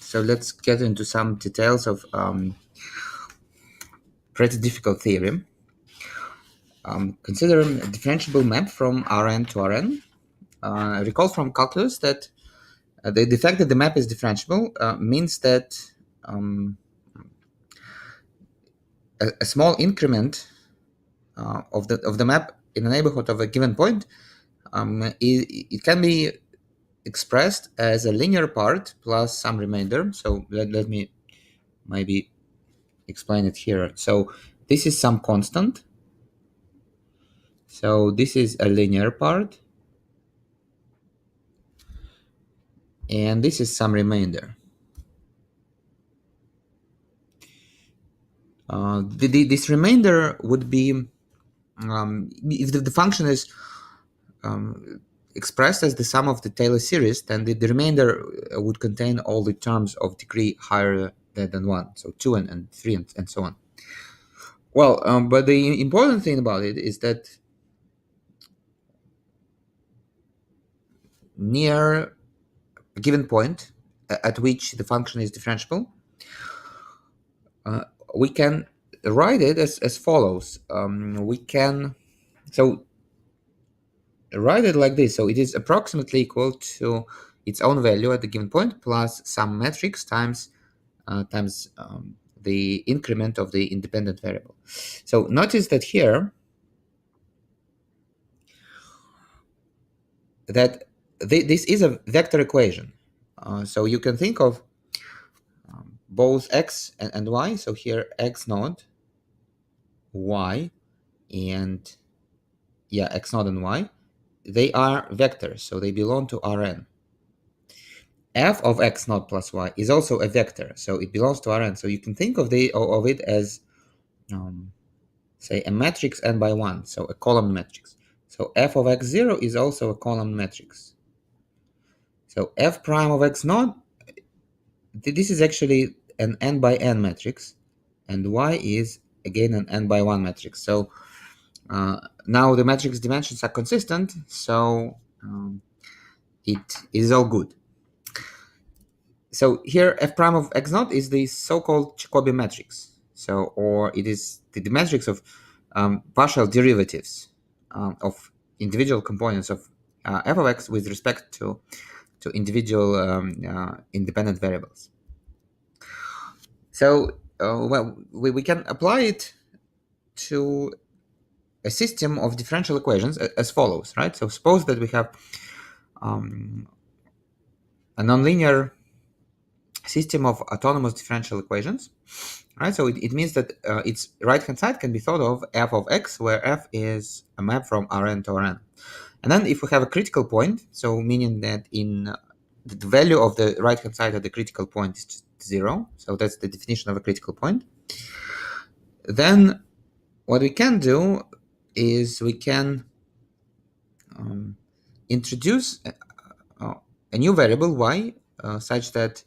So let's get into some details of pretty difficult theorem. Consider a differentiable map from Rn to Rn. Recall from calculus that the fact that the map is differentiable means that a small increment of the map in the neighborhood of a given point it can be expressed as a linear part plus some remainder. So let me maybe explain it here. So this is some constant. So this is a linear part. And this is some remainder. This remainder would be, if the function is expressed as the sum of the Taylor series, then the remainder would contain all the terms of degree higher than 1. So 2 and 3 and so on. Well, but the important thing about it is that near a given point at which the function is differentiable, we can write it as follows. We can write it like this. So it is approximately equal to its own value at the given point plus some matrix times the increment of the independent variable. So notice that here that this is a vector equation. So you can think of both x and y. So here x naught, y, and x naught and y, they are vectors, so they belong to Rn. F of x naught plus y is also a vector, so it belongs to Rn. So you can think of it as say a matrix n by 1, so a column matrix. So f of x0 is also a column matrix. So f prime of x naught, this is actually an n by n matrix, and y is again an n by 1 matrix. So now the matrix dimensions are consistent, so it is all good. So here f prime of x naught is the so-called Jacobian matrix. So, or it is the matrix of partial derivatives of individual components of f of x with respect to individual independent variables. So, well, we can apply it to a system of differential equations as follows, right? So suppose that we have a nonlinear system of autonomous differential equations, right? So it means that its right-hand side can be thought of f of x, where f is a map from Rn to Rn. And then if we have a critical point, so meaning that in the value of the right-hand side at the critical point is just 0, so that's the definition of a critical point, then what we can do is we can introduce a new variable y such that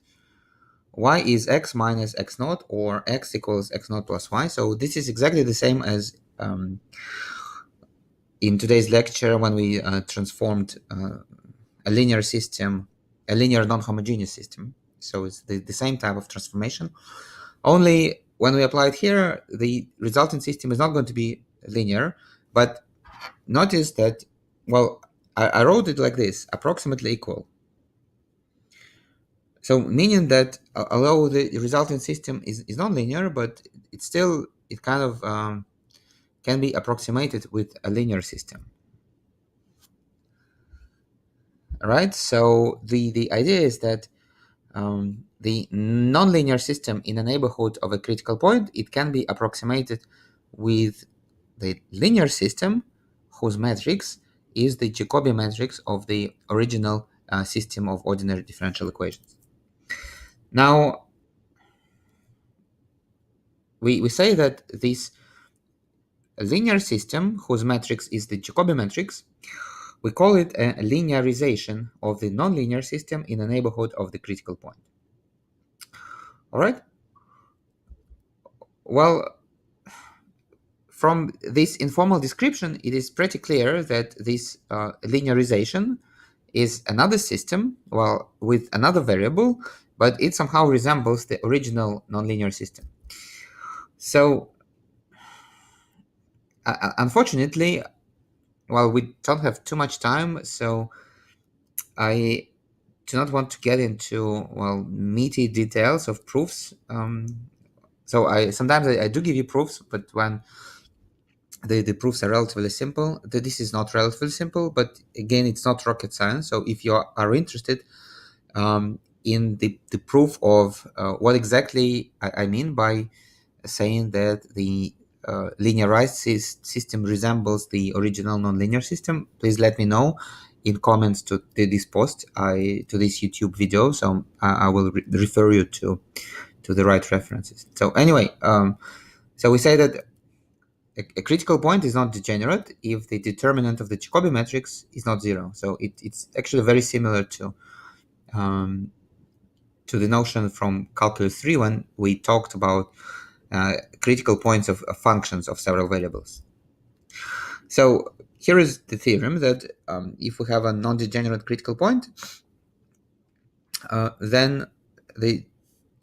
y is x minus x naught, or x equals x naught plus y. So this is exactly the same as in today's lecture when we transformed a linear system, a linear non-homogeneous system. So it's the same type of transformation, only when we apply it here, the resulting system is not going to be linear. But notice that, well, I wrote it like this, approximately equal. So meaning that although the resulting system is non-linear, but it kind of can be approximated with a linear system. All right, so the idea is that the nonlinear system in a neighborhood of a critical point, it can be approximated with the linear system whose matrix is the Jacobian matrix of the original system of ordinary differential equations. Now, we say that this linear system whose matrix is the Jacobian matrix, we call it a linearization of the nonlinear system in a neighborhood of the critical point. All right? Well, from this informal description, it is pretty clear that this linearization is another system, well, with another variable, but it somehow resembles the original nonlinear system. So unfortunately, well, we don't have too much time, so I do not want to get into, well, meaty details of proofs. So I sometimes I do give you proofs, but when the proofs are relatively simple, this is not relatively simple, but again, it's not rocket science. So if you are interested in the proof of what exactly I mean by saying that the linearized system resembles the original nonlinear system, please let me know in comments to this post, to this YouTube video. So I will refer you to the right references. So anyway, so we say that a critical point is not degenerate if the determinant of the Jacobi matrix is not zero. So it's actually very similar um, to the notion from calculus 3 when we talked about critical points of functions of several variables. So here is the theorem that if we have a non-degenerate critical point, then the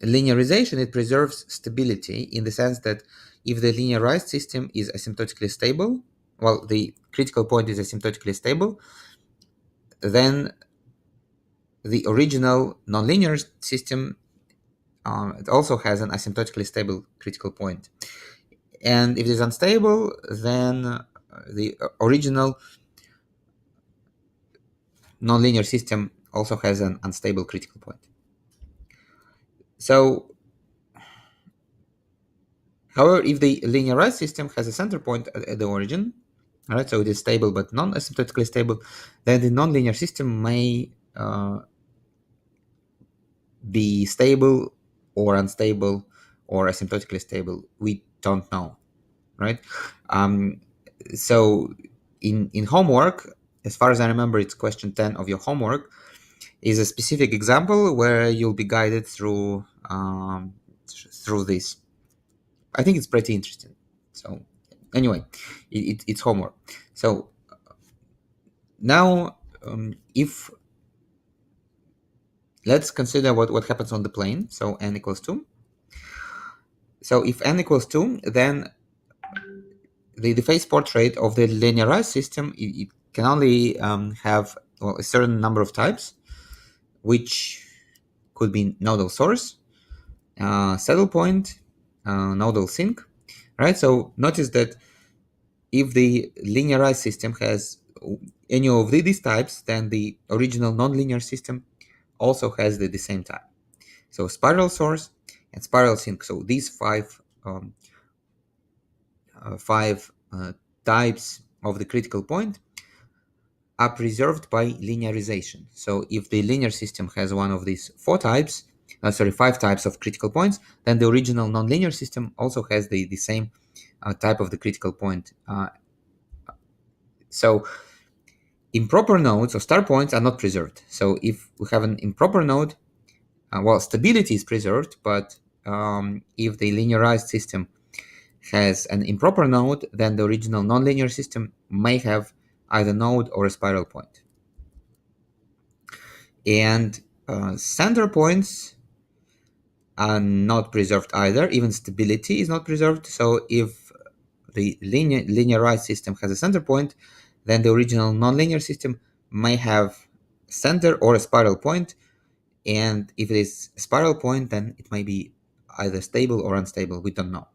linearization, it preserves stability in the sense that if the linearized system is asymptotically stable, well, the critical point is asymptotically stable, then the original nonlinear system it also has an asymptotically stable critical point. And if it is unstable, then the original nonlinear system also has an unstable critical point. So, however, if the linearized system has a center point at the origin, all right, so it is stable but non-asymptotically stable, then the nonlinear system may be stable or unstable or asymptotically stable. We don't know, right? So in homework, as far as I remember, it's question 10 of your homework, is a specific example where you'll be guided through this. I think it's pretty interesting. So anyway, it's homework. So now, if let's consider what happens on the plane. So n equals 2. So if n equals 2, then the phase portrait of the linearized system, it can only have, well, a certain number of types, which could be nodal source, saddle point, nodal sink, right? So notice that if the linearized system has any of these types, then the original nonlinear system also has the same type. So spiral source and spiral sink. So these five types of the critical point are preserved by linearization. So if the linear system has one of these five types of critical points, then the original nonlinear system also has the same type of the critical point. So improper nodes or star points are not preserved. So if we have an improper node, well, stability is preserved, but if the linearized system has an improper node, then the original nonlinear system may have either node or a spiral point. And center points are not preserved either. Even stability is not preserved. So if the linearized system has a center point, then the original nonlinear system may have center or a spiral point. And if it is a spiral point, then it may be either stable or unstable. We don't know.